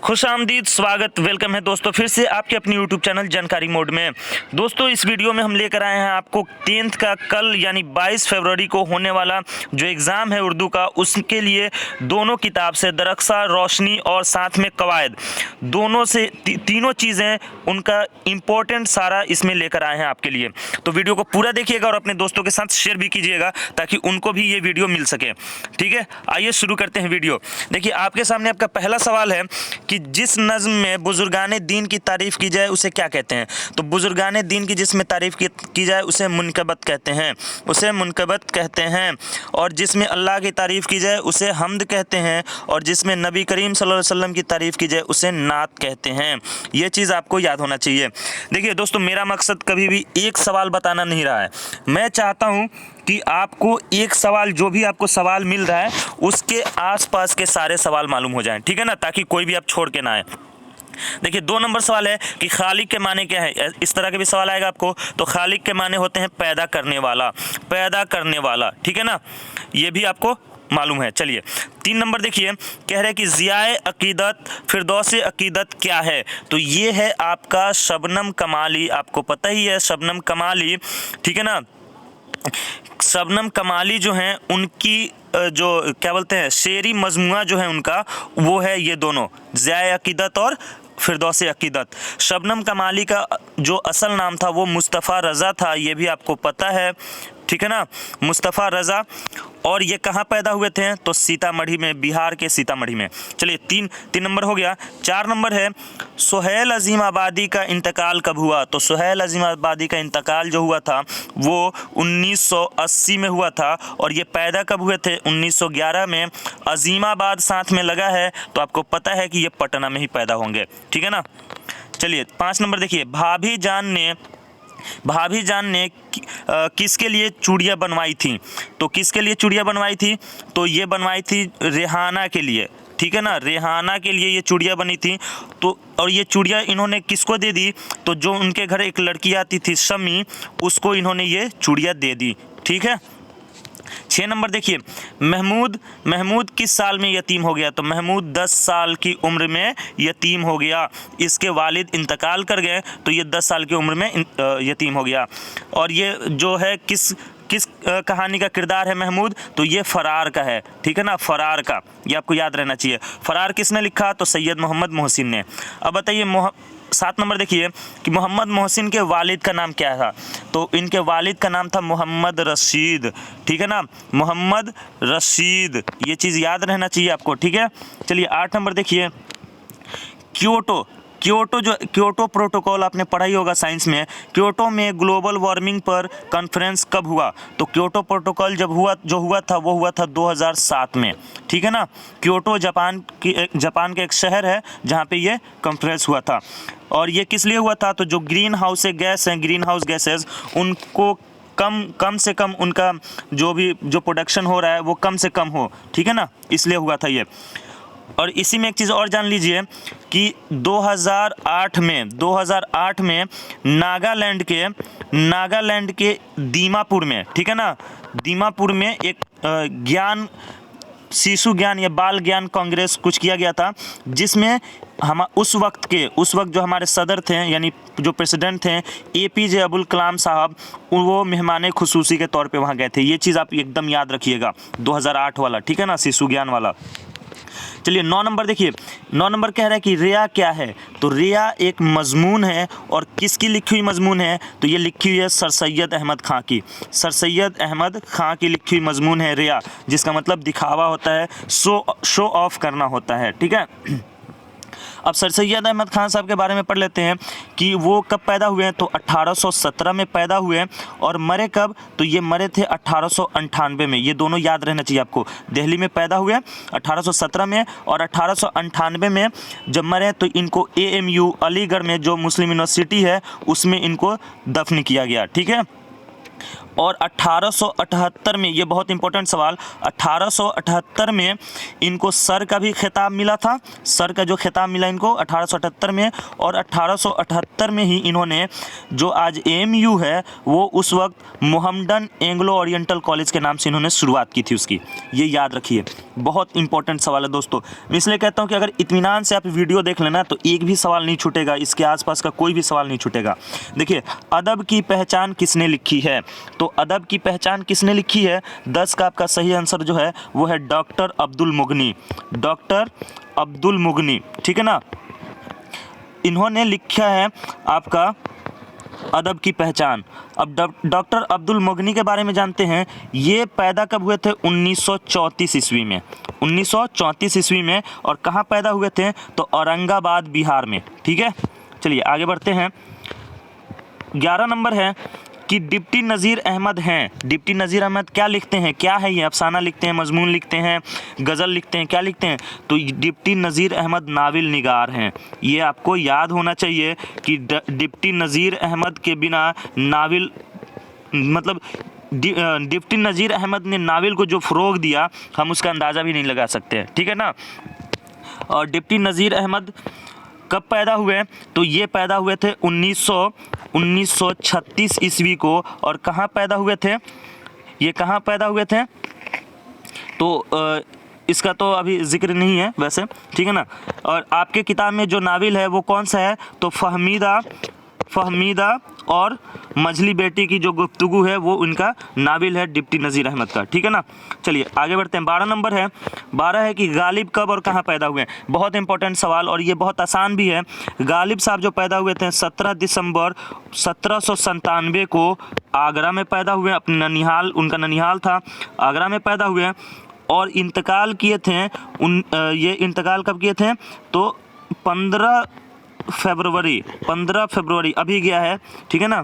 खुशामदीद, स्वागत, वेलकम है दोस्तों फिर से आपके अपनी यूट्यूब चैनल जानकारी मोड में। दोस्तों इस वीडियो में हम लेकर आए हैं आपको 10th का कल यानी 22 फरवरी को होने वाला जो एग्ज़ाम है उर्दू का, उसके लिए दोनों किताब से दरख्सा, रोशनी और साथ में कवायद, दोनों से तीनों चीज़ें उनका इम्पोर्टेंट सारा इसमें लेकर आए हैं आपके लिए। तो वीडियो को पूरा देखिएगा और अपने दोस्तों के साथ शेयर भी कीजिएगा ताकि उनको भी ये वीडियो मिल सके। ठीक है, आइए शुरू करते हैं वीडियो। देखिए आपके सामने आपका पहला सवाल है कि जिस नज़्म में बुजुर्गाने दीन की तारीफ़ की जाए उसे क्या कहते हैं। तो बुजुर्गाने दीन की जिसमें तारीफ़ की जाए उसे मुनकबत कहते हैं, उसे मुनकबत कहते हैं। और जिसमें अल्लाह की तारीफ़ की जाए उसे हम्द कहते हैं, और जिसमें नबी करीम सल्लल्लाहु अलैहि वसल्लम की तारीफ़ की जाए उसे नात कहते हैं। ये चीज़ आपको याद होना चाहिए। देखिए दोस्तों, मेरा मकसद कभी भी एक सवाल बताना नहीं रहा है। मैं चाहता हूँ कि आपको एक सवाल, जो भी आपको सवाल मिल रहा है उसके आसपास के सारे सवाल मालूम हो जाएं, ठीक है ना, ताकि कोई भी आप छोड़ के ना आए। देखिए 2 नंबर सवाल है कि खालिक के माने क्या है। इस तरह के भी सवाल आएगा आपको। तो खालिक के माने होते हैं पैदा करने वाला, पैदा करने वाला, ठीक है ना, ये भी आपको मालूम है। चलिए 3 नंबर देखिए, कह रहे कि ज़ियाए अकीदत फिरदौसे अकीदत क्या है। तो ये है आपका शबनम कमाली, आपको पता ही है शबनम कमाली, ठीक है ना। शबनम कमाली जो हैं उनकी जो क्या बोलते हैं शेरी मजमुआ जो है उनका, वो है ये दोनों, ज़ियाए अकीदत और फिरदौसे अकीदत। शबनम कमाली का जो असल नाम था वो मुस्तफ़ा रज़ा था, ये भी आपको पता है, ठीक है ना, मुस्तफ़ा रज़ा। और ये कहाँ पैदा हुए थे? तो सीतामढ़ी में, बिहार के सीतामढ़ी में। चलिए 3 नंबर हो गया। 4 नंबर है सुहेल अज़ीम आबादी का इंतकाल कब हुआ। तो सुहेल अज़ीम आबादी का इंतकाल जो हुआ था वो 1980 में हुआ था, और ये पैदा कब हुए थे? 1911 में। अज़ीमाबाद साथ में लगा है तो आपको पता है कि ये पटना में ही पैदा होंगे, ठीक है ना। चलिए 5 नंबर देखिए, भाभी जान ने किसके लिए चूड़ियाँ बनवाई थी। तो किसके लिए चूड़ियाँ बनवाई थी? तो ये बनवाई थी रेहाना के लिए, ठीक है ना, रेहाना के लिए ये चूड़ियाँ बनी थी। तो और ये चूड़ियाँ इन्होंने किसको दे दी? तो जो उनके घर एक लड़की आती थी शमी, उसको इन्होंने ये चूड़ियाँ दे दी, ठीक है। 6 नंबर देखिए, महमूद किस साल में यतीम हो गया। तो महमूद 10 साल की उम्र में यतीम हो गया। इसके वालिद इंतकाल कर गए तो ये 10 साल की उम्र में यतीम हो गया। और ये जो है किस कहानी का किरदार है महमूद? तो ये फरार का है, ठीक है ना, फरार का, ये आपको याद रहना चाहिए। फरार किसने लिखा? तो सैयद मोहम्मद मोहसिन ने। अब बताइए 7 नंबर देखिए कि मोहम्मद मोहसिन के वालिद का नाम क्या था। तो इनके वालिद का नाम था मोहम्मद रशीद, ठीक है ना, मोहम्मद रशीद, ये चीज़ याद रहना चाहिए आपको, ठीक है। चलिए 8 नंबर देखिए, क्योटो प्रोटोकॉल आपने पढ़ा ही होगा साइंस में। क्योटो में ग्लोबल वार्मिंग पर कॉन्फ्रेंस कब हुआ? तो क्योटो प्रोटोकॉल जो हुआ था वो हुआ था 2007 में, ठीक है ना। क्योटो जापान का एक शहर है जहाँ पे ये कॉन्फ्रेंस हुआ था। और ये किस लिए हुआ था? तो जो ग्रीन हाउस गैसेज उनको कम से कम, उनका जो प्रोडक्शन हो रहा है वो कम से कम हो, ठीक है ना, इसलिए हुआ था ये। और इसी में एक चीज़ और जान लीजिए कि 2008 में नागालैंड के दीमापुर में, ठीक है ना, दीमापुर में एक शिशु ज्ञान या बाल ज्ञान कांग्रेस कुछ किया गया था, जिसमें हम उस वक्त जो हमारे सदर थे यानी जो प्रेसिडेंट थे APJ अब्दुल कलाम साहब, वो मेहमान खुसूसी के तौर पे वहाँ गए थे। ये चीज़ आप एकदम याद रखिएगा, 2008 वाला, ठीक है ना, शिशु ज्ञान वाला। चलिए 9 नंबर देखिए, 9 नंबर कह रहा है कि रिया क्या है। तो रिया एक मजमून है, और किसकी लिखी हुई मजमून है? तो ये लिखी हुई है सर सैयद अहमद खां की, लिखी हुई मजमून है रिया, जिसका मतलब दिखावा होता है, शो ऑफ करना होता है, ठीक है। अब सर सैयद अहमद खान साहब के बारे में पढ़ लेते हैं कि वो कब पैदा हुए हैं। तो 1817 में पैदा हुए, और मरे कब? तो ये मरे थे 1898 में। ये दोनों याद रहना चाहिए आपको। दिल्ली में पैदा हुए 1817 में, और 1898 में जब मरे तो इनको AMU अलीगढ़ में जो मुस्लिम यूनिवर्सिटी है उसमें इनको दफन किया गया, ठीक है। और 1878 में, ये बहुत इंपॉर्टेंट सवाल, 1878 में इनको सर का भी खिताब मिला था। सर का जो खिताब मिला इनको 1878 में, और 1878 में ही इन्होंने जो आज AMU है वो उस वक्त मोहम्मडन एंग्लो ओरिएंटल कॉलेज के नाम से इन्होंने शुरुआत की थी उसकी। ये याद रखिए, बहुत इंपॉर्टेंट सवाल है दोस्तों। मैं इसलिए कहता हूँ कि अगर इत्मीनान से आप वीडियो देख लेना तो एक भी सवाल नहीं छूटेगा, इसके आसपास का कोई भी सवाल नहीं छूटेगा। देखिए, अदब की पहचान किसने लिखी है? तो अदब की पहचान किसने लिखी है? 10 का आपका सही आंसर जो है वो है डॉक्टर अब्दुल मुगनी। डॉक्टर अब्दुल मुगनी, ठीक है ना, इन्होंने लिखा है आपका अदब की पहचान। अब डॉक्टर अब्दुल मुगनी के बारे में जानते हैं। ये पैदा कब हुए थे? 1934 ईस्वी में। 1934 ईस्वी में। और कहाँ पैदा हुए थे? तो औरंगाबाद, बिहार में। ठीक है, चलिए आगे बढ़ते हैं। 11 नंबर है कि डिप्टी नज़ीर अहमद हैं। डिप्टी नज़ीर अहमद क्या लिखते हैं? क्या है ये? अफसाना लिखते हैं, मजमून लिखते हैं, गज़ल लिखते हैं, क्या लिखते हैं? तो डिप्टी नज़ीर अहमद नाविल निगार हैं। ये आपको याद होना चाहिए कि डिप्टी नज़ीर अहमद के बिना नाविल, मतलब डिप्टी नज़ीर अहमद ने नाविल को जो फ़रोग़ दिया हम उसका अंदाज़ा भी नहीं लगा सकते हैं। ठीक है ना। और डिप्टी नज़ीर अहमद कब पैदा हुए? तो ये पैदा हुए थे 1936 ईस्वी को। और कहाँ पैदा हुए थे? ये कहाँ पैदा हुए थे? तो इसका तो अभी जिक्र नहीं है वैसे, ठीक है ना। और आपके किताब में जो नाविल है वो कौन सा है? तो फहमीदा और मझली बेटी की जो गुफ्तगू है वो उनका नाविल है डिप्टी नज़ीर अहमद का। ठीक है ना। चलिए आगे बढ़ते हैं। 12 नंबर है। 12 है कि गालिब कब और कहाँ पैदा हुए? बहुत इंपॉर्टेंट सवाल और ये बहुत आसान भी है। गालिब साहब जो पैदा हुए थे 17 दिसंबर 1797 को आगरा में पैदा हुए। अपने ननिहाल, उनका ननिहाल था, आगरा में पैदा हुए। और इंतकाल किए थे ये इंतकाल कब किए थे? तो 15 फरवरी अभी गया है, ठीक है ना।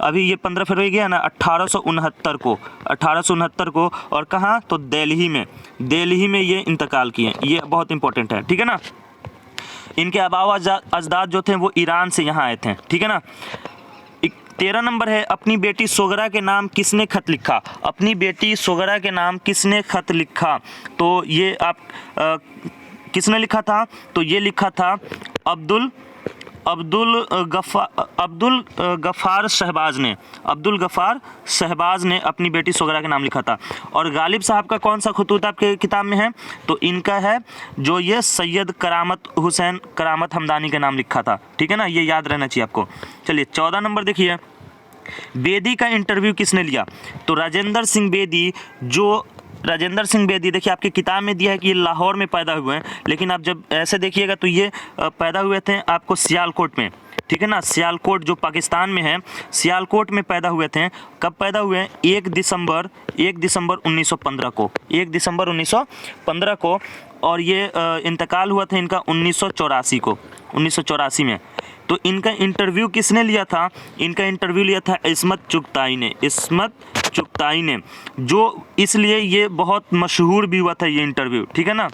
अभी ये 15 फरवरी गया ना 1869 को। और कहाँ? तो दिल्ली में ये इंतकाल किए। ये बहुत इंपॉर्टेंट है, ठीक है ना। इनके आबाव अजदाद जो थे वो ईरान से यहाँ आए थे, ठीक है ना। 13 नंबर है। अपनी बेटी सोगरा के नाम किसने खत लिखा? अपनी बेटी सोगरा के नाम किसने खत लिखा? तो ये आप किसने लिखा था? तो ये लिखा था अब्दुल गफ़ार शहबाज ने अपनी बेटी सोगरा के नाम लिखा था। और गालिब साहब का कौन सा खतूत आपके किताब में है? तो इनका है जो ये सैयद करामत हमदानी के नाम लिखा था, ठीक है ना। ये याद रहना चाहिए आपको। चलिए 14 नंबर देखिए। बेदी का इंटरव्यू किसने लिया? तो राजेंद्र सिंह बेदी देखिए आपकी किताब में दिया है कि ये लाहौर में पैदा हुए हैं, लेकिन आप जब ऐसे देखिएगा तो ये पैदा हुए थे आपको सियालकोट में, ठीक है ना। सियालकोट जो पाकिस्तान में है, सियालकोट में पैदा हुए थे। कब पैदा हुए? 1 दिसंबर 1915 को। 1 दिसंबर 1915 को। और ये इंतकाल हुआ था इनका 1984 में। तो इनका इंटरव्यू किसने लिया था? इनका इंटरव्यू लिया था इस्मत चुगताई ने, जो इसलिए ये बहुत मशहूर भी हुआ था ये इंटरव्यू, ठीक है ना।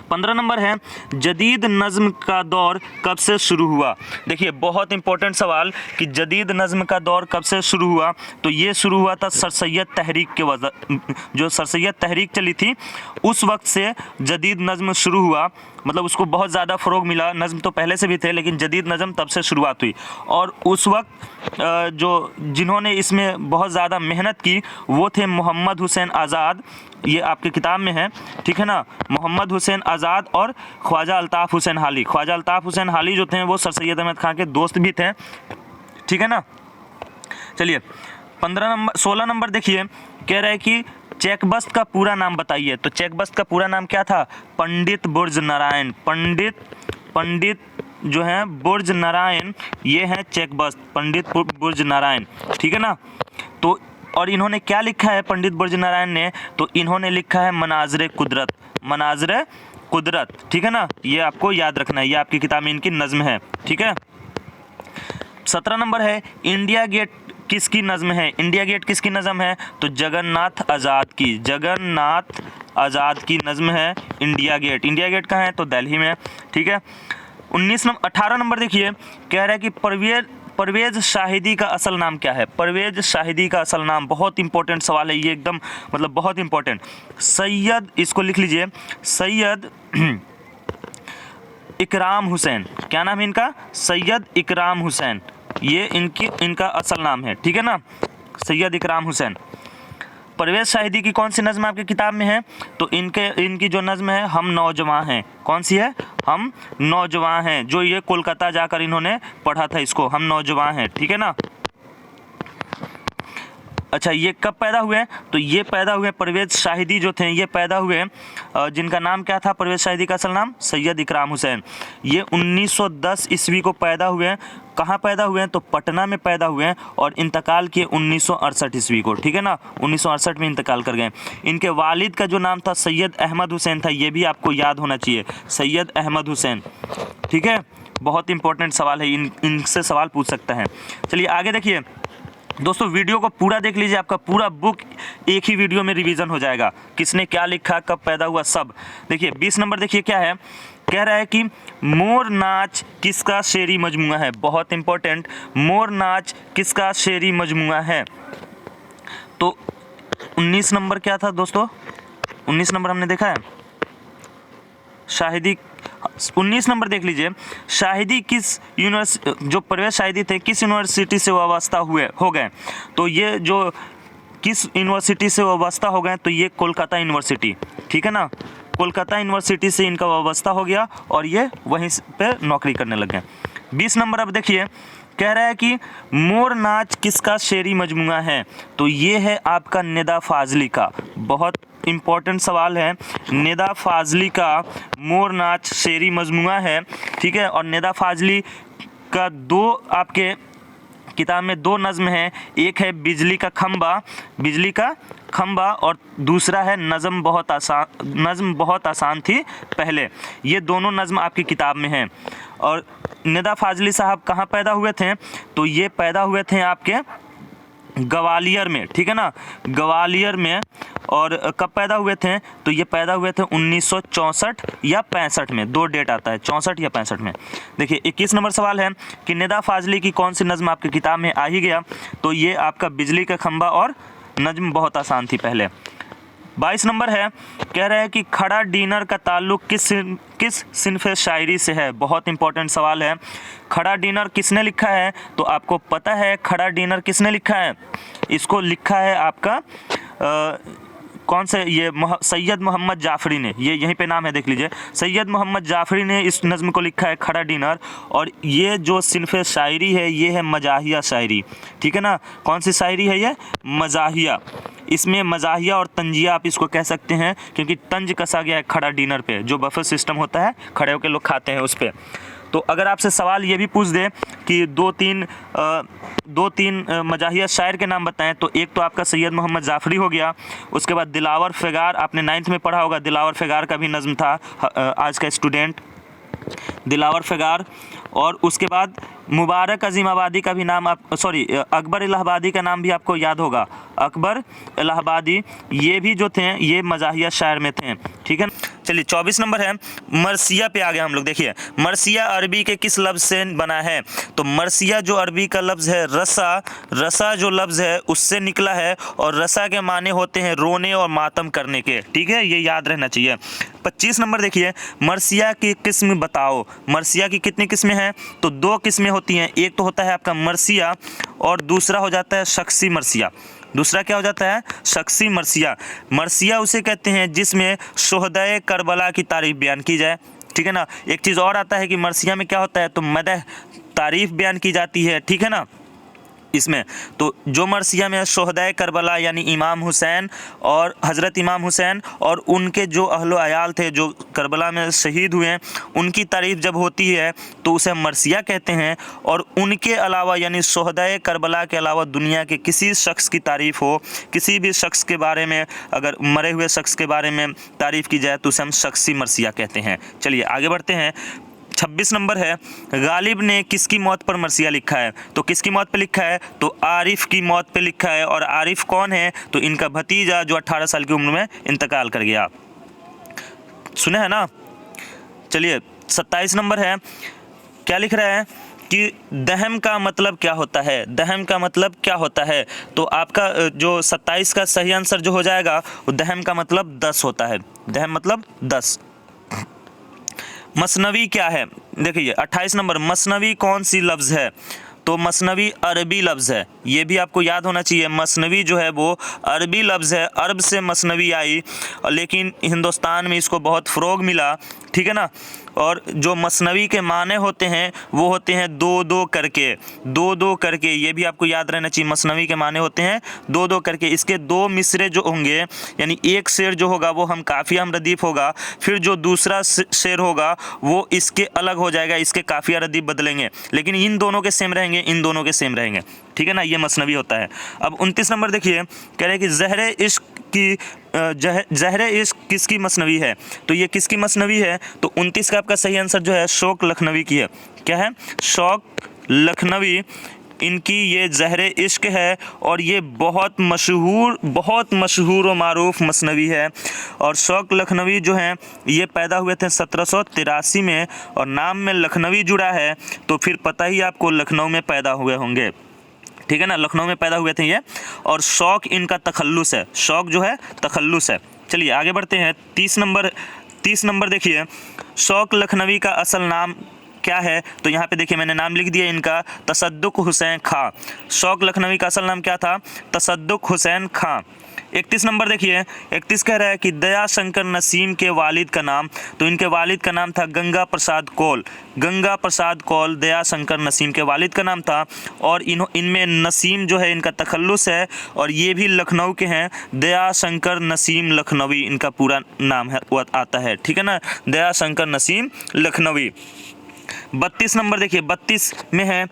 15 नंबर है। जदीद नज़्म का दौर कब से शुरू हुआ? देखिए बहुत इंपॉर्टेंट सवाल कि जदीद नज़्म का दौर कब से शुरू हुआ? तो ये शुरू हुआ था सर सैयद तहरीक के जो सर सैयद तहरीक चली थी उस वक्त से जदीद नज़्म शुरू हुआ। मतलब उसको बहुत ज़्यादा फ़रोग़ मिला। नज़्म तो पहले से भी थे लेकिन जदीद नज़्म तब से शुरुआत हुई। और उस वक्त जो जिन्होंने इसमें बहुत ज़्यादा मेहनत की वो थे मोहम्मद हुसैन आज़ाद। ये आपके किताब में है, ठीक है ना। मोहम्मद हुसैन आज़ाद और ख्वाजा अल्ताफ़ हुसैन हाली। ख्वाजा अल्ताफ़ हुसैन हाली जो थे वो सर सैयद अहमद ख़ान के दोस्त भी थे, ठीक है ना। चलिए 16 नंबर देखिए। कह रहा है कि चेकबस्त का पूरा नाम बताइए। तो चेकबस्त का पूरा नाम क्या था? पंडित बुर्ज नारायण। पंडित जो है बुर्ज नारायण, ये है चेकबस्त, पंडित बुर्ज नारायण, ठीक है ना। तो और इन्होंने क्या लिखा है पंडित बुर्ज नारायण ने? तो इन्होंने लिखा है मनाज़िर कुदरत, ठीक है ना। ये आपको याद रखना है, ये आपकी किताब में इनकी नज़्म है, ठीक है। 17 नंबर है। इंडिया गेट किसकी नज़्म है? इंडिया गेट किसकी नज़्म है? तो जगन्नाथ आज़ाद की नज़्म है इंडिया गेट। इंडिया गेट कहाँ है? तो दिल्ली में, ठीक है। 18 नंबर देखिए। कह रहा है कि परवेज शाहिदी का असल नाम क्या है? परवेज शाहिदी का असल नाम, बहुत इंपॉर्टेंट सवाल है ये, एकदम मतलब बहुत इंपॉर्टेंट। सैयद, इसको लिख लीजिए, सैयद इकराम हुसैन। क्या नाम है इनका? सैयद इकराम हुसैन, ये इनका असल नाम है, ठीक है ना, सैयद इकराम हुसैन। परवेज शाहिदी की कौन सी नज़्म आपकी किताब में है? तो इनकी जो नज़्म है हम नौजवान हैं। कौन सी है? हम नौजवान हैं, जो ये कोलकाता जाकर इन्होंने पढ़ा था, इसको हम नौजवान हैं, ठीक है ना। अच्छा, ये कब पैदा हुए? तो ये पैदा हुए, परवेज शाहिदी जो थे ये पैदा हुए, जिनका नाम क्या था परवेज शाहिदी का असल नाम? सैयद इकराम हुसैन। ये 1910 ईस्वी को पैदा हुए। कहाँ पैदा हुए हैं? तो पटना में पैदा हुए हैं, और इंतकाल किए 1968 ईस्वी को, ठीक है ना, 1968 में इंतकाल कर गए। इनके वालिद का जो नाम था सैयद अहमद हुसैन था, ये भी आपको याद होना चाहिए, सैयद अहमद हुसैन, ठीक है। बहुत इंपॉर्टेंट सवाल है, इनसे सवाल पूछ सकता है। चलिए आगे देखिए दोस्तों, वीडियो को पूरा देख लीजिए, आपका पूरा बुक एक ही वीडियो में रिवीजन हो जाएगा, किसने क्या लिखा, कब पैदा हुआ, सब। देखिए 20 नंबर देखिए क्या है, कह रहा है कि मोर नाच किसका शेरी मजमुआ है? बहुत इंपॉर्टेंट, मोर नाच किसका शेरी मजमुआ है? तो 19 नंबर क्या था दोस्तों? 19 नंबर हमने देखा है, शाहिदी। 19 नंबर देख लीजिए, शाहिदी किस यूनिवर्सिटी, जो परवेज शाहिदी थे किस यूनिवर्सिटी से वाबस्ता हो गए? तो ये जो किस यूनिवर्सिटी से वाबस्ता हो गए, तो ये कोलकाता यूनिवर्सिटी, ठीक है ना, कोलकाता यूनिवर्सिटी से इनका वाबस्ता हो गया और ये वहीं पे नौकरी करने लग गए। 20 नंबर अब देखिए, कह रहा है कि मोर नाच किसका शेरी मजमुआ है? तो ये है आपका निदा फाजली का, बहुत इम्पॉर्टेंट सवाल है। निदा फाजली का मोर नाच शेरी मजमुआ है, ठीक है। और निदा फाजली का दो आपके किताब में दो नज़्म हैं, एक है बिजली का खंबा और दूसरा है नज़्म बहुत आसान थी पहले। ये दोनों नज़्म आपकी किताब में हैं। और निदा फाजली साहब कहाँ पैदा हुए थे? तो ये पैदा हुए थे आपके ग्वालियर में, ठीक है ना, ग्वालियर में। और कब पैदा हुए थे? तो ये पैदा हुए थे 1964 या 65 में, दो डेट आता है, 64 या 65 में। देखिए 21 नंबर सवाल है कि निदा फाजली की कौन सी नज़्म आपकी किताब में आ ही गया? तो ये आपका बिजली का खंबा और नज़्म बहुत आसान थी पहले। 22 नंबर है, कह रहा है कि खड़ा डिनर का ताल्लुक़ किस सिनफ़े शायरी से है? बहुत इंपॉर्टेंट सवाल है। खड़ा डिनर किसने लिखा है? तो आपको पता है खड़ा डिनर किसने लिखा है? इसको लिखा है आपका कौन से, ये सैयद मोहम्मद जाफ़री ने, ये यहीं पे नाम है, देख लीजिए, सैयद मोहम्मद जाफ़री ने इस नज़्म को लिखा है खड़ा डिनर। और ये जो सिनफ़े शायरी है ये है मज़ाहिया शायरी, ठीक है ना। कौन सी शायरी है ये? मज़ाहिया। इसमें मज़ाहिया और तंजिया आप इसको कह सकते हैं, क्योंकि तंज कसा गया है खड़ा डिनर पे, जो बफे सिस्टम होता है, खड़े होकर लोग खाते हैं उस पर। तो अगर आपसे सवाल ये भी पूछ दे कि दो तीन मज़ाहिया शायर के नाम बताएं, तो एक तो आपका सैयद मोहम्मद जाफ़री हो गया, उसके बाद दिलावर फ़िगार, आपने 9th में पढ़ा होगा, दिलावर फ़िगार का भी नज़्म था, आज का स्टूडेंट दिलावर फ़िगार। और उसके बाद मुबारक अज़ीमाबादी का भी नाम अकबर इलाहाबादी का नाम भी आपको याद होगा, अकबर इलाहाबादी, ये भी जो थे ये मज़ाहिया शायर में थे, ठीक है। चलिए 24 नंबर है, मरसिया पे आ गए हम लोग। देखिए मरसिया अरबी के किस लफ्ज़ से बना है? तो मरसिया जो अरबी का लफ्ज़ है रसा जो लफ्ज़ है उससे निकला है, और रसा के माने होते हैं रोने और मातम करने के, ठीक है, ये याद रहना चाहिए। 25 नंबर देखिए, मरसिया की किस्म बताओ। मरसिया की कितनी किस्में हैं? तो दो किस्में होती हैं, एक तो होता है आपका मरसिया और दूसरा हो जाता है शख्सी मरसिया। दूसरा क्या हो जाता है? शख्सी मरसिया। मरसिया उसे कहते हैं जिसमें शोहदाए करबला की तारीफ़ बयान की जाए, ठीक है ना। एक चीज़ और आता है कि मरसिया में क्या होता है, तो मदह तारीफ़ बयान की जाती है, ठीक है ना। इसमें तो जो मरसिया में शोहदाए करबला यानी इमाम हुसैन और हज़रत इमाम हुसैन और उनके जो अहलो अयाल थे जो करबला में शहीद हुए हैं, उनकी तारीफ़ जब होती है तो उसे मरसिया कहते हैं। और उनके अलावा यानी शोहदाए करबला के अलावा दुनिया के किसी शख्स की तारीफ़ हो, किसी भी शख्स के बारे में, अगर मरे हुए शख्स के बारे में तारीफ़ की जाए तो उसे हम शख्सी मरसिया कहते हैं। चलिए आगे बढ़ते हैं। 26 नंबर है, गालिब ने किसकी मौत पर मरसिया लिखा है? तो किसकी मौत पे लिखा है? तो आरिफ की मौत पे लिखा है। और आरिफ कौन है? तो इनका भतीजा जो 18 साल की उम्र में इंतकाल कर गया, सुने है ना। चलिए 27 नंबर है, क्या लिख रहा है कि दहम का मतलब क्या होता है, दहम का मतलब क्या होता है। तो आपका जो 27 का सही आंसर जो हो जाएगा वो दहम का मतलब 10 होता है, दहम मतलब 10। मसनवी क्या है, देखिए 28 नंबर, मसनवी कौन सी लफ्ज़ है। तो मसनवी अरबी लफ्ज़ है, ये भी आपको याद होना चाहिए। मसनवी जो है वो अरबी लफ्ज़ है, अरब से मसनवी आई, लेकिन हिंदुस्तान में इसको बहुत फ़रोग मिला, ठीक है ना। और जो मसनवी के माने होते हैं वो होते हैं दो दो करके, दो दो करके, ये भी आपको याद रहना चाहिए। मसनवी के माने होते हैं दो दो करके। इसके दो मिसरे जो होंगे, यानी एक शेर जो होगा वो हम काफ़िया रदीफ़ होगा, फिर जो दूसरा शेर होगा वो इसके अलग हो जाएगा, इसके काफ़िया रदीफ़ बदलेंगे, लेकिन इन दोनों के सेम रहेंगे, इन दोनों के सेम रहेंगे, ठीक है ना। ये मसनवी होता है। अब 29 नंबर देखिए, कह रहे हैं कि ज़हरे इश्क की ज़हरे इश्क किसकी मसनवी है। तो ये किसकी मसनवी है, तो 29 का आपका सही आंसर जो है शौक लखनवी की है। क्या है, शौक लखनवी, इनकी ये ज़हरे इश्क है, और ये बहुत मशहूर और मारूफ मसनवी है। और शौक लखनवी जो हैं ये पैदा हुए थे 1783 में, और नाम में लखनवी जुड़ा है तो फिर पता ही आपको लखनऊ में पैदा हुए होंगे, ठीक है ना, लखनऊ में पैदा हुए थे ये। और शौक इनका तखल्लुस है, शौक जो है तखल्लुस है। चलिए आगे बढ़ते हैं। 30 नंबर देखिए, शौक लखनवी का असल नाम क्या है। तो यहाँ पे देखिए मैंने नाम लिख दिया इनका, तसद्दुक हुसैन खां। शौक लखनवी का असल नाम क्या था, तसद्दुक हुसैन खां। 31 नंबर देखिए, 31 कह रहा है कि दया शंकर नसीम के वालिद का नाम। तो इनके वालिद का नाम था गंगा प्रसाद कौल। गंगा प्रसाद कौल दया शंकर नसीम के वालिद का नाम था। और इनमें नसीम जो है इनका तखल्लुस है, और ये भी लखनऊ के हैं। दया शंकर नसीम लखनवी इनका पूरा नाम है, वो आता है, ठीक है ना, दया शंकर नसीम लखनवी। 32 नंबर देखिए, 32 में है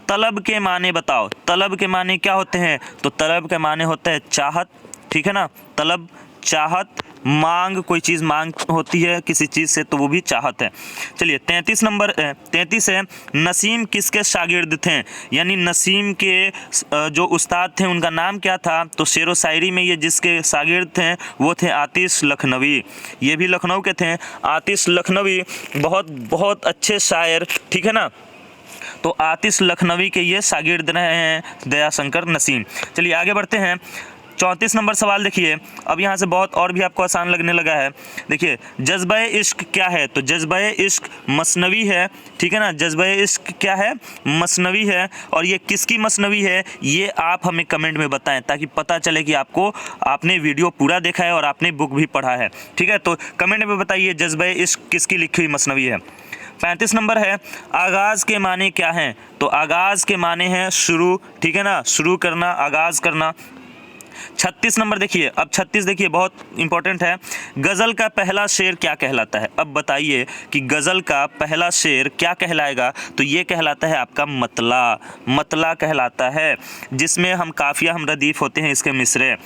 तलब के माने बताओ। तलब के माने क्या होते हैं, तो तलब के माने होता है चाहत, ठीक है ना, तलब चाहत, मांग, कोई चीज़ मांग होती है किसी चीज़ से तो वो भी चाहत है। चलिए 33 नंबर 33 है, नसीम किसके शागिर्द थे। यानी नसीम के जो उस्ताद थे उनका नाम क्या था। तो शेर व शायरी में ये जिसके शागिर्द थे वो थे आतिश लखनवी, ये भी लखनऊ के थे। आतिश लखनवी बहुत अच्छे शायर, ठीक है ना। तो आतिश लखनवी के ये शागिर्द रहे हैं दया शंकर नसीम। चलिए आगे बढ़ते हैं। 34 नंबर सवाल देखिए, अब यहाँ से बहुत और भी आपको आसान लगने लगा है। देखिए जज्बे इश्क क्या है, तो जज्बे इश्क मसनवी है, ठीक है ना। जज्बे इश्क क्या है, मसनवी है। और ये किसकी मसनवी है ये आप हमें कमेंट में बताएं, ताकि पता चले कि आपने वीडियो पूरा देखा है और आपने बुक भी पढ़ा है, ठीक है। तो कमेंट में बताइए जज्बे इश्क किसकी लिखी हुई मसनवी है। 35 नंबर है, आगाज़ के माने क्या हैं। तो आगाज़ के माने हैं शुरू, ठीक है ना, शुरू करना, आगाज़ करना। 36 नंबर देखिए, अब 36 देखिए बहुत इंपॉर्टेंट है, गज़ल का पहला शेर क्या कहलाता है। अब बताइए कि गज़ल का पहला शेर क्या कहलाएगा। तो ये कहलाता है आपका मतला, मतला कहलाता है, जिसमें हम काफ़िया हम रदीफ़ होते हैं इसके मिसरे।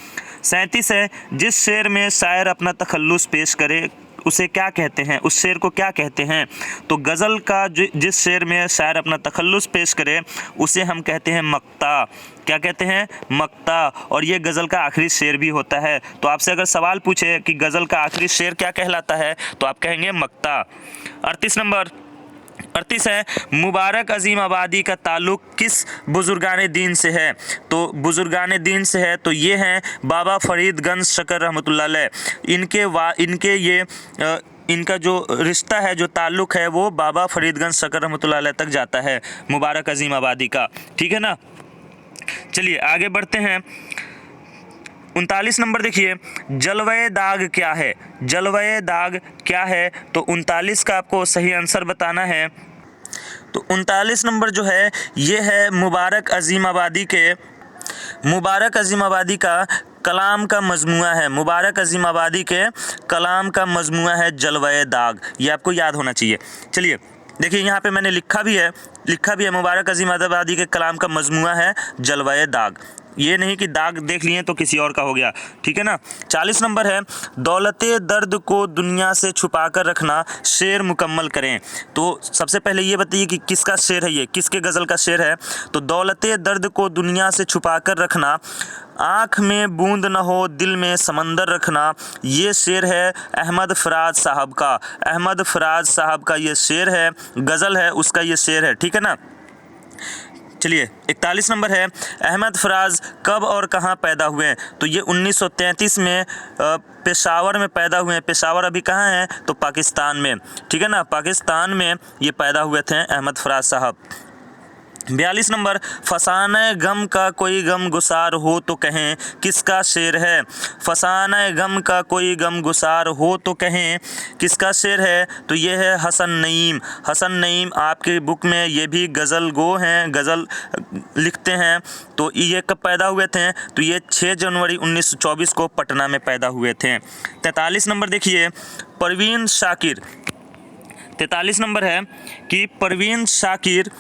37 है, जिस शेर में शायर अपना तखल्लुस पेश करे उसे क्या कहते हैं, उस शेर को क्या कहते हैं। तो गज़ल का जिस शेर में शायर अपना तखल्लुस पेश करे उसे हम कहते हैं मक्ता। क्या कहते हैं, मक्ता। और ये गज़ल का आखिरी शेर भी होता है। तो आपसे अगर सवाल पूछे कि गज़ल का आखिरी शेर क्या कहलाता है तो आप कहेंगे मक्ता। 38 नंबर 38 है, मुबारक अजीम आबादी का ताल्लुक़ किस बुजुर्गान दीन से है। तो बुजुर्गान दीन से है तो ये हैं बाबा फरीदगंज शकर रहमतुल्लाह अलैह। इनका जो रिश्ता है, जो ताल्लुक़ है वो बाबा फरीदगंज शकर रहमतुल्लाह अलैह तक जाता है, मुबारक अजीम आबादी का, ठीक है ना। चलिए आगे बढ़ते हैं। 39 नंबर देखिए, जलवे दाग क्या है। जलवे दाग क्या है, तो 39 का आपको सही आंसर बताना है। तो 39 नंबर जो है ये है मुबारक अजीम आबादी का कलाम का मजमुआ है। मुबारक अजीम आबादी के कलाम का मजमुआ है जलवे दाग, ये आपको याद होना चाहिए। चलिए देखिए यहाँ पे मैंने लिखा भी है मुबारक अजीम आबादी के कलाम का मजमुआ है जलवे दाग, ये नहीं कि दाग देख लिए तो किसी और का हो गया, ठीक है ना। 40 नंबर है, दौलते दर्द को दुनिया से छुपा कर रखना, शेर मुकम्मल करें। तो सबसे पहले ये बताइए कि किसका शेर है, ये किसके गज़ल का शेर है। तो दौलते दर्द को दुनिया से छुपा कर रखना, आँख में बूंद न हो दिल में समंदर रखना, ये शेर है अहमद फराज साहब का। अहमद फराज साहब का ये शेर है, गज़ल है उसका ये शेर है, ठीक है ना। चलिए 41 नंबर है, अहमद फराज कब और कहाँ पैदा हुए हैं? तो ये 1933 में पेशावर में पैदा हुए हैं। पेशावर अभी कहाँ है? तो पाकिस्तान में, ठीक है ना, पाकिस्तान में ये पैदा हुए थे अहमद फराज साहब। 42 नंबर, फसाने गम का कोई गम गुसार हो तो कहें, किसका शेर है? फसाने गम का कोई गम गुसार हो तो कहें, किसका शेर है? तो ये है हसन नईम। हसन नईम आपके बुक में ये भी गज़ल गो हैं, गज़ल लिखते हैं। तो ये कब पैदा हुए थे? तो ये 6 जनवरी 1924 को पटना में पैदा हुए थे। 43 नंबर देखिए, परवीन शाकिर। 43 नंबर है कि परवीन शाकिर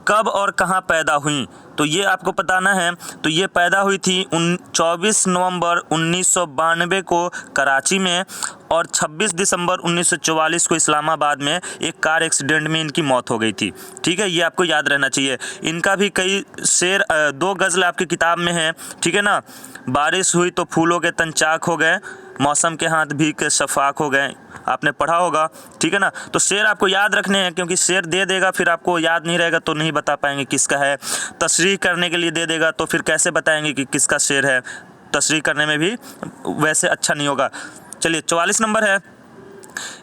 कब और कहाँ पैदा हुई? तो ये आपको बताना है। तो ये पैदा हुई थी 24 नवंबर 1992 को कराची में, और 26 दिसंबर 1944 को इस्लामाबाद में एक कार एक्सीडेंट में इनकी मौत हो गई थी। ठीक है, ये आपको याद रहना चाहिए। इनका भी कई शेर 2 गज़ल आपकी किताब में है, ठीक है ना। बारिश हुई तो फूलों के तन चाक हो गए, मौसम के हाथ भी के शफाक हो गए, आपने पढ़ा होगा, ठीक है ना। तो शेर आपको याद रखने हैं, क्योंकि शेर दे देगा फिर आपको याद नहीं रहेगा तो नहीं बता पाएंगे किसका है। तशरीह करने के लिए दे देगा तो फिर कैसे बताएंगे कि किसका शेर है? तशरीह करने में भी वैसे अच्छा नहीं होगा। चलिए 44 नंबर है,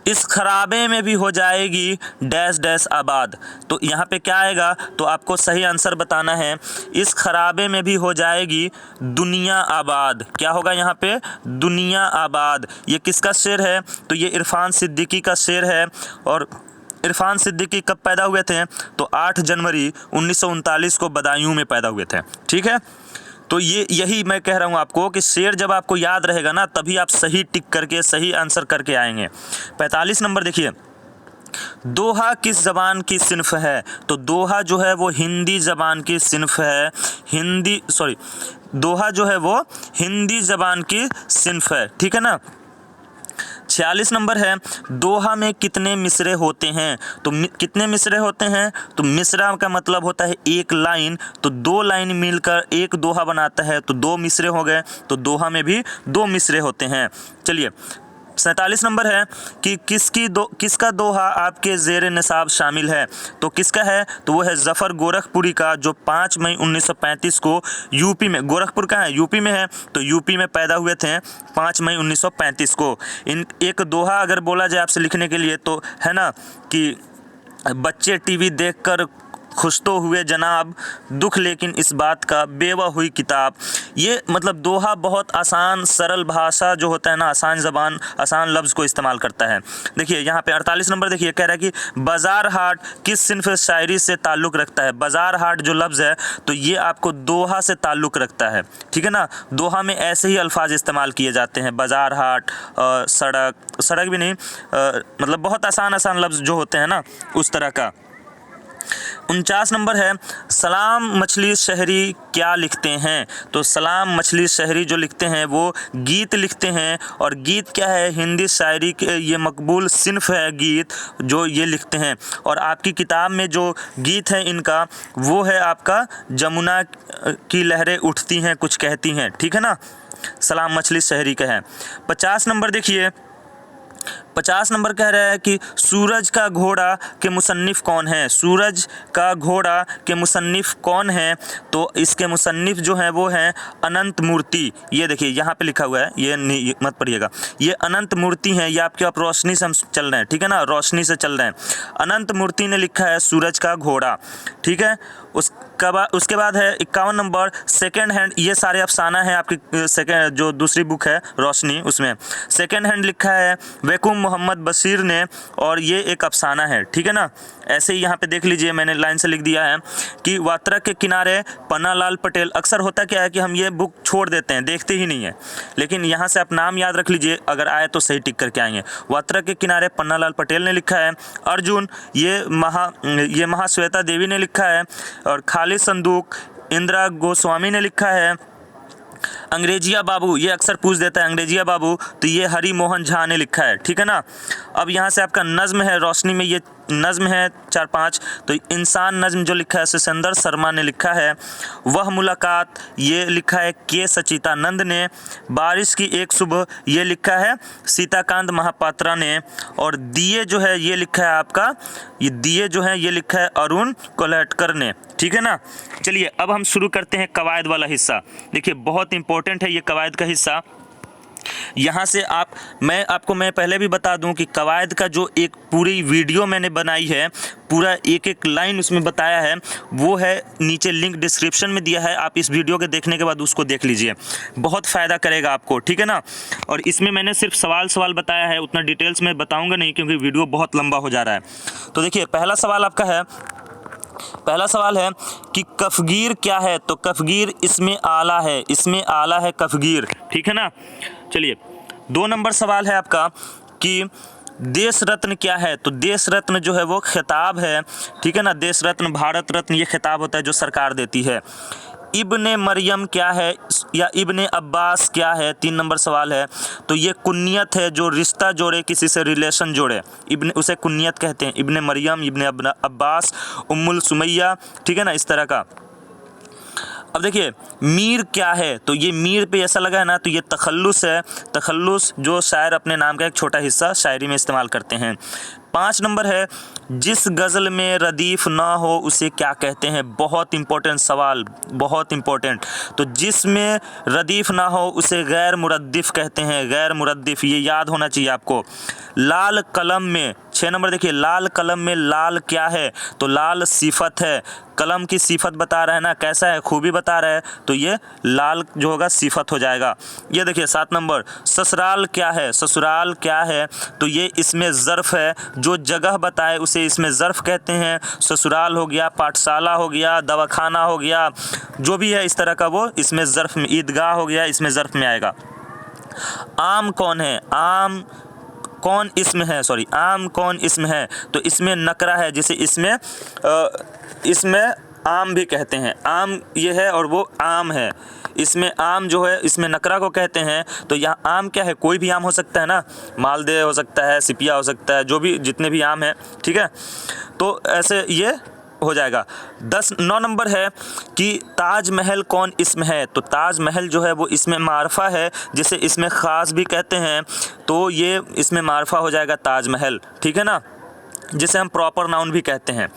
इस खराबे में भी हो जाएगी डैश डैश आबाद। तो यहाँ पे क्या आएगा? तो आपको सही आंसर बताना है। इस खराबे में भी हो जाएगी दुनिया आबाद। क्या होगा यहाँ पे? दुनिया आबाद। ये किसका शेर है? तो ये इरफान सिद्दीकी का शेर है। और इरफान सिद्दीकी कब पैदा हुए थे? तो 8 जनवरी 1939 को बदायूं में पैदा हुए थे। ठीक है, तो यही मैं कह रहा हूँ आपको कि शेर जब आपको याद रहेगा ना, तभी आप सही टिक करके सही आंसर करके आएंगे। 45 नंबर देखिए, दोहा किस ज़बान की सिन्फ है? तो दोहा जो है वो हिंदी ज़बान की सिन्फ है। दोहा जो है वो हिंदी ज़बान की सिन्फ है, ठीक है ना। 46 नंबर है, दोहा में कितने मिसरे होते हैं? तो कितने मिसरे होते हैं? तो मिसरा का मतलब होता है एक लाइन, तो 2 लाइन मिलकर एक दोहा बनाता है, तो 2 मिसरे हो गए। तो दोहा में भी 2 मिसरे होते हैं। चलिए 47 नंबर है कि किसका दोहा आपके ज़ेर निसाब शामिल है? तो किसका है? तो वो है ज़फ़र गोरखपुरी का, जो 5 मई 1935 को यूपी में, गोरखपुर का है, यूपी में है, तो यूपी में पैदा हुए थे 5 मई 1935 को। एक दोहा अगर बोला जाए आपसे लिखने के लिए तो है ना कि बच्चे टीवी देखकर खुश तो हुए जनाब, दुख लेकिन इस बात का बेवा हुई किताब। ये मतलब दोहा बहुत आसान सरल भाषा जो होता है ना, आसान ज़बान आसान लफ्ज़ को इस्तेमाल करता है। देखिए यहाँ पे 48 नंबर देखिए, कह रहा है कि बाज़ार हाट किस सिन्फ शायरी से ताल्लुक़ रखता है? बाज़ार हाट जो लफ्ज़ है तो ये आपको दोहा से ताल्लुक़ रखता है, ठीक है ना। दोहा में ऐसे ही अल्फाज इस्तेमाल किए जाते हैं, बाज़ार हाट, सड़क भी नहीं, मतलब बहुत आसान लफ्ज़ जो होते हैं ना, उस तरह का। 49 नंबर है, सलाम मछली शहरी क्या लिखते हैं? तो सलाम मछली शहरी जो लिखते हैं वो गीत लिखते हैं। और गीत क्या है? हिंदी शायरी के ये मकबूल सिन्फ है गीत, जो ये लिखते हैं। और आपकी किताब में जो गीत है इनका वो है आपका जमुना की लहरें उठती हैं कुछ कहती हैं, ठीक है ना। सलाम मछली शहरी का है। 50 नंबर देखिए, 50 नंबर कह रहा है कि सूरज का घोड़ा के मुसन्निफ़ कौन है? सूरज का घोड़ा के मुसन्निफ़ कौन है? तो इसके मुसन्निफ़ जो हैं वो हैं अनंत मूर्ति। ये देखिए यहाँ पे लिखा हुआ है, ये नहीं मत पढ़िएगा, ये अनंत मूर्ति हैं। ये आपके आप रोशनी से हम चल रहे हैं, ठीक है ना, रोशनी से चल रहे हैं। अनंत मूर्ति ने लिखा है सूरज का घोड़ा, ठीक है। उसके बाद है 51 नंबर, सेकेंड हैंड। ये सारे अफसाना है आपकी सेकेंड जो दूसरी बुक है रोशनी, उसमें सेकेंड हैंड लिखा है वैकुम मोहम्मद बशीर ने, और ये एक अफसाना है, ठीक है ना। ऐसे ही यहाँ पे देख लीजिए, मैंने लाइन से लिख दिया है कि वात्रा के किनारे पन्नालाल पटेल। अक्सर होता क्या है कि हम ये बुक छोड़ देते हैं, देखते ही नहीं है, लेकिन यहाँ से आप नाम याद रख लीजिए, अगर आए तो सही टिक करके आएंगे। वात्रा के किनारे पन्नालाल पटेल ने लिखा है। अर्जुन ये महाश्वेता देवी ने लिखा है। और खाली संदूक इंदिरा गोस्वामी ने लिखा है। अंग्रेजिया बाबू, ये अक्सर पूछ देता है अंग्रेजिया बाबू, तो ये हरि मोहन झा ने लिखा है, ठीक है ना। अब यहाँ से आपका नज़्म है रोशनी में, ये नज़्म है 4-5, तो इंसान नज़्म जो लिखा है सिकंदर शर्मा ने लिखा है। वह मुलाकात ये लिखा है के सचितानंद ने। बारिश की एक सुबह ये लिखा है सीताकांत महापात्रा ने। और दिए जो है ये लिखा है आपका, ये दिए जो है ये लिखा है अरुण कोल्हटकर ने। ठीक है ना। चलिए अब हम शुरू करते हैं कवायद वाला हिस्सा। देखिए बहुत इंपॉर्टेंट है ये कवायद का हिस्सा। यहाँ से मैं पहले भी बता दूं कि कवायद का जो एक पूरी वीडियो मैंने बनाई है, पूरा एक एक लाइन उसमें बताया है, वो है नीचे लिंक डिस्क्रिप्शन में दिया है। आप इस वीडियो के देखने के बाद उसको देख लीजिए, बहुत फ़ायदा करेगा आपको। ठीक है ना। और इसमें मैंने सिर्फ सवाल बताया है, उतना डिटेल्स में बताऊँगा नहीं क्योंकि वीडियो बहुत लंबा हो जा रहा है। तो देखिए पहला सवाल आपका है, पहला सवाल है कि कफगीर क्या है। तो कफगीर इसमें आला है, इसमें आला है कफगीर। ठीक है ना। चलिए 2 नंबर सवाल है आपका कि देश रत्न क्या है। तो देश रत्न जो है वो खिताब है। ठीक है ना। देश रत्न, भारत रत्न ये खिताब होता है जो सरकार देती है। इब्ने मरियम क्या है या इब्ने अब्बास क्या है, 3 नंबर सवाल है। तो ये कुन्नियत है, जो रिश्ता जोड़े, किसी से रिलेशन जोड़े, इब्ने उसे कुन्नियत कहते हैं। इब्ने मरियम, इब्ने अब्बास, उम्मुल सुमैया। ठीक है ना, इस तरह का। अब देखिए मीर क्या है। तो ये मीर पे ऐसा लगा है ना, तो ये तखल्लुस है। तखल्लुस जो शायर अपने नाम का एक छोटा हिस्सा शायरी में इस्तेमाल करते हैं। 5 नंबर है जिस गज़ल में रदीफ़ ना हो उसे क्या कहते हैं। बहुत इंपॉर्टेंट सवाल, बहुत इंपॉर्टेंट। तो जिसमें रदीफ़ ना हो उसे गैर मुरद्दिफ़ कहते हैं, गैर मुरद्दिफ़, ये याद होना चाहिए आपको। लाल कलम में 6 नंबर देखिए, लाल कलम में लाल क्या है। तो लाल सिफत है, कलम की सिफत बता रहा है ना, कैसा है, खूबी बता रहा है, तो ये लाल जो होगा सिफत हो जाएगा। ये देखिए 7 नंबर, ससुराल क्या है। ससुराल क्या है, तो ये इसमें ज़र्फ़ है, जो जगह बताए उसे इसमें ज़र्फ़ कहते हैं। ससुराल हो गया, पाठशाला हो गया, दवाखाना हो गया, जो भी है इस तरह का वो इसमें ज़र्फ़ में, ईदगाह हो गया, इसमें ज़र्फ़ में आएगा। आम कौन है, आम कौन इसम है, सॉरी आम कौन इसम है। तो इसमें नकरा है, जिसे इसमें आम भी कहते हैं। आम ये है और वो आम है, इसमें आम जो है इसमें नकरा को कहते हैं। तो यहाँ आम क्या है, कोई भी आम हो सकता है ना, मालदे हो सकता है, सिपिया हो सकता है, जो भी जितने भी आम हैं। ठीक है, तो ऐसे ये हो जाएगा। 9 नंबर है कि ताजमहल कौन इसम है। तो ताजमहल जो है वो इसमें मारफा है, जिसे इसमें ख़ास भी कहते हैं, तो ये इसमें मारफा हो जाएगा ताजमहल। ठीक है ना, जिसे हम प्रॉपर नाउन भी कहते हैं।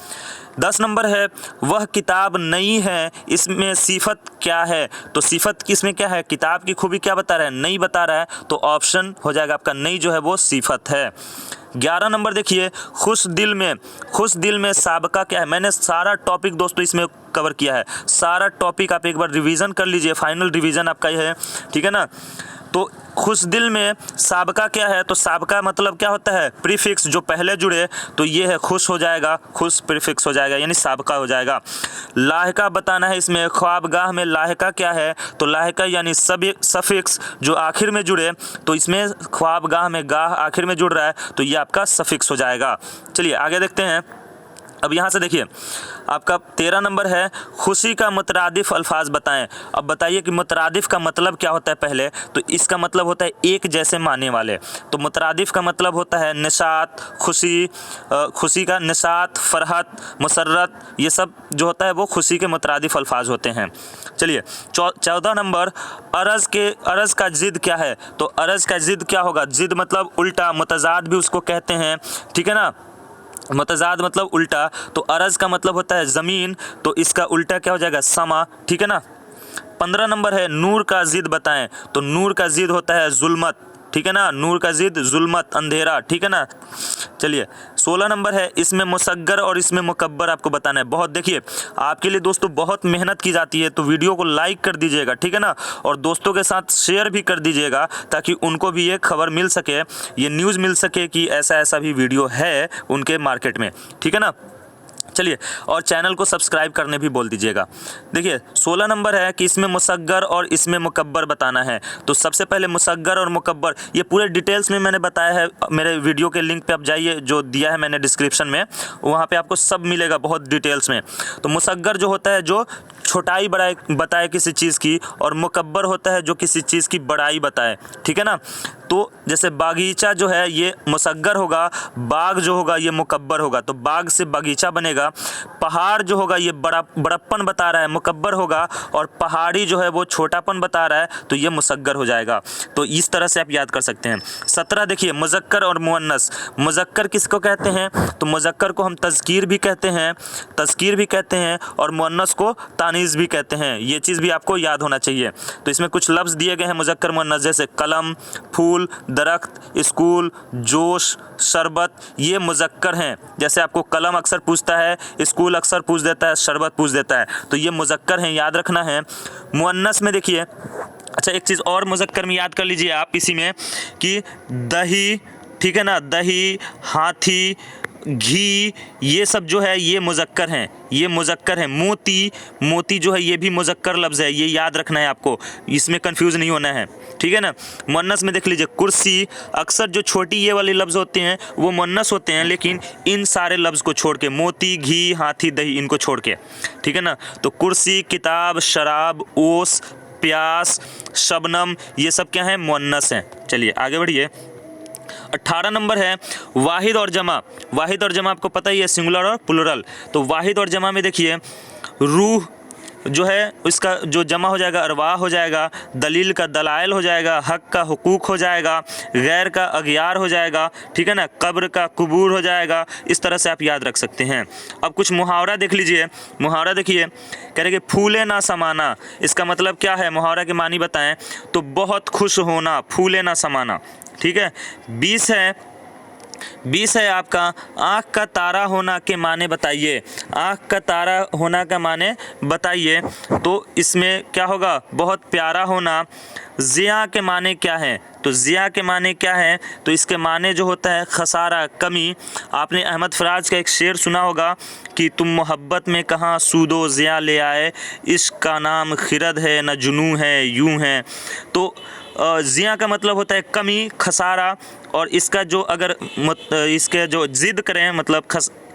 10 नंबर है वह किताब नई है, इसमें सिफत क्या है। तो सिफत किसमें क्या है, किताब की खूबी क्या बता रहा है, नई बता रहा है, तो ऑप्शन हो जाएगा आपका नई जो है वो सिफत है। 11 नंबर देखिए, खुश दिल में साबका क्या है। मैंने सारा टॉपिक दोस्तों इसमें कवर किया है, सारा टॉपिक आप एक बार रिवीजन कर लीजिए, फाइनल रिवीजन आपका ये है। ठीक है ना। तो खुश दिल में साबका क्या है। तो साबका मतलब क्या होता है, प्रीफिक्स जो पहले जुड़े, तो ये है खुश हो जाएगा, खुश प्रीफिक्स हो जाएगा, यानी साबका हो जाएगा। लाहिका बताना है इसमें, ख्वाबगाह में लाहिका क्या है। तो लाहिका यानी सफिक्स जो आखिर में जुड़े, तो इसमें ख्वाबगाह में गाह आखिर में जुड़ रहा है, तो ये आपका सफिक्स हो जाएगा। चलिए आगे देखते हैं। अब यहाँ से देखिए आपका 13 नंबर है खुशी का मुतरादिफ अल्फाज बताएं। अब बताइए कि मुतरादिफ का मतलब क्या होता है। पहले तो इसका मतलब होता है एक जैसे मानने वाले। तो मुतरादिफ का मतलब होता है निशात, खुशी, खुशी का निशात, फरहत, मुसर्रत, ये सब जो होता है वो खुशी के मुतरादिफ अल्फाज होते हैं। चलिए 14 नंबर, अरज़ का ज़िद क्या है। तो अरज़ का ज़िद क्या होगा, ज़िद मतलब उल्टा, मुतज़ाद भी उसको कहते हैं। ठीक है ना, मुतज़ाद मतलब उल्टा। तो अरज़ का मतलब होता है ज़मीन, तो इसका उल्टा क्या हो जाएगा, समा। ठीक है ना। 15 नंबर है नूर का ज़िद बताएं। तो नूर का ज़िद होता है जुल्मत। ठीक है ना, नूर का ज़िद जुल्मत, अंधेरा। ठीक है ना। चलिए 16 नंबर है इसमें मुसग्गर और इसमें मुकब्बर आपको बताना है। बहुत देखिए आपके लिए दोस्तों बहुत मेहनत की जाती है, तो वीडियो को लाइक कर दीजिएगा। ठीक है ना, और दोस्तों के साथ शेयर भी कर दीजिएगा, ताकि उनको भी ये खबर मिल सके, ये न्यूज़ मिल सके कि ऐसा भी वीडियो है उनके मार्केट में। ठीक है ना। चलिए, और चैनल को सब्सक्राइब करने भी बोल दीजिएगा। देखिए 16 नंबर है कि इसमें मुसग्गर और इसमें मुकब्बर बताना है। तो सबसे पहले मुसग्गर और मुकब्बर ये पूरे डिटेल्स में मैंने बताया है, मेरे वीडियो के लिंक पे आप जाइए, जो दिया है मैंने डिस्क्रिप्शन में, वहाँ पे आपको सब मिलेगा बहुत डिटेल्स में। तो मुसग्गर जो होता है जो छोटाई बड़ाई बताए किसी चीज़ की, और मुकब्बर होता है जो किसी चीज़ की बड़ाई बताए, ठीक है ना। तो जैसे बागीचा जो है ये मुसग्गर होगा, बाग जो होगा ये मुकब्बर होगा, तो बाग से बागीचा बनेगा। पहाड़ जो होगा ये बड़प्पन बता रहा है, मुकब्बर होगा, और पहाड़ी जो है वो छोटापन बता रहा है, तो ये मुसग्गर हो जाएगा। तो इस तरह से आप याद कर सकते हैं। 17 देखिए, मुज़क्कर और मुअन्नस। मुज़क्कर किसको कहते हैं, तो मुज़क्कर को हम तज़कीर भी कहते हैं, और मुअन्नस को तानीज़ भी कहते हैं। ये चीज़ भी आपको याद होना चाहिए। तो इसमें कुछ लफ्ज़ दिए गए हैं मुज़क्कर मुअन्नस, जैसे कलम, फूल, दरख्त, स्कूल, जोश, शरबत, ये मुज़क्कर हैं। जैसे आपको कलम अक्सर पूछता है, स्कूल अक्सर पूछ देता है, शरबत पूछ देता है, तो ये मुज़क्कर हैं, याद रखना है। मुअन्नस में देखिए, अच्छा एक चीज़ और मुज़क्कर में याद कर लीजिए आप इसी में कि दही, ठीक है ना, दही, हाथी, घी, ये सब जो है ये मुज़क्कर हैं, ये मुज़क्कर हैं। मोती, मोती जो है ये भी मुज़क्कर लफ्ज़ है, ये याद रखना है आपको, इसमें कंफ्यूज नहीं होना है, ठीक है ना। मुअन्नस में देख लीजिए, कुर्सी, अक्सर जो छोटी ये वाले लफ्ज़ होते हैं वो मुअन्नस होते हैं, लेकिन इन सारे लफ्ज़ को छोड़ के, मोती, घी, हाथी, दही, इनको छोड़ के, ठीक है ना। तो कुर्सी, किताब, शराब, ओस, प्यास, शबनम, ये सब क्या हैं, मुअन्नस हैं। चलिए आगे बढ़िए। 18 नंबर है वाहिद और जमा। वाहिद और जमा आपको पता ही है, सिंगुलर और प्लुरल। तो वाहिद और जमा में देखिए, रूह जो है इसका जो जमा हो जाएगा अरवाह हो जाएगा, दलील का दलाइल हो जाएगा, हक का हुकूक हो जाएगा, गैर का अगियार हो जाएगा, ठीक है ना, कब्र का कुबूर हो जाएगा। इस तरह से आप याद रख सकते हैं। अब कुछ मुहावरा देख लीजिए। मुहावरा देखिए, कह रहे कि फूले ना समाना, इसका मतलब क्या है, मुहावरा के मानी बताएं। तो बहुत खुश होना, फूले ना समाना, ठीक है। 20 है आपका आँख का तारा होना के माने बताइए। आँख का तारा होना का माने बताइए। तो इसमें क्या होगा, बहुत प्यारा होना। ज़िया के माने क्या है, तो ज़िया के माने क्या है, तो इसके माने जो होता है खसारा, कमी। आपने अहमद फराज का एक शेर सुना होगा कि तुम मोहब्बत में कहाँ सूदो ज़िया ले आए, इश्क का नाम खिरद है न जुनू है यूं है। तो ज़िया का मतलब होता है कमी, खसारा, और इसका जो अगर इसके जो ज़िद करें मतलब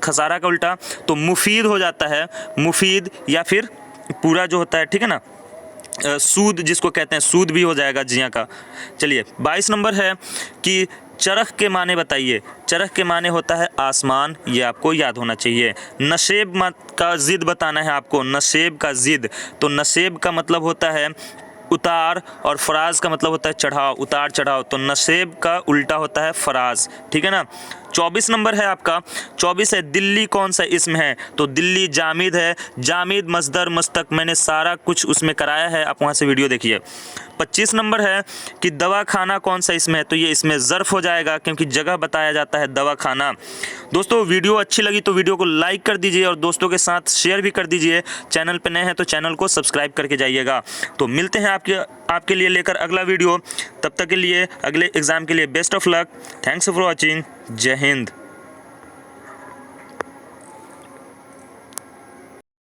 खसारा का उल्टा, तो मुफीद हो जाता है, मुफीद या फिर पूरा जो होता है, ठीक है ना, सूद जिसको कहते हैं, सूद भी हो जाएगा जिया का। चलिए 22 नंबर है कि चरख के माने बताइए। चरख के माने होता है आसमान, ये आपको याद होना चाहिए। नशेब का ज़िद बताना है आपको, नशेब का ज़िद। तो नशेब का मतलब होता है उतार, और फराज का मतलब होता है चढ़ाव, उतार चढ़ाव। तो नशेब का उल्टा होता है फराज, ठीक है ना। 24 नंबर है आपका, 24 है दिल्ली कौन सा इसम है, तो दिल्ली जामिद है। जामिद मस्दर मस्तक, मैंने सारा कुछ उसमें कराया है, आप वहाँ से वीडियो देखिए। 25 नंबर है कि दवा खाना कौन सा इसमें है, तो ये इसमें ज़र्फ़ हो जाएगा, क्योंकि जगह बताया जाता है दवा खाना। दोस्तों वीडियो अच्छी लगी तो वीडियो को लाइक कर दीजिए और दोस्तों के साथ शेयर भी कर दीजिए। चैनल पर नए हैं तो चैनल को सब्सक्राइब करके जाइएगा। तो मिलते हैं आपके लिए लेकर अगला वीडियो। तब तक के लिए अगले एग्ज़ाम के लिए best of luck. Thanks for watching. जय हिंद।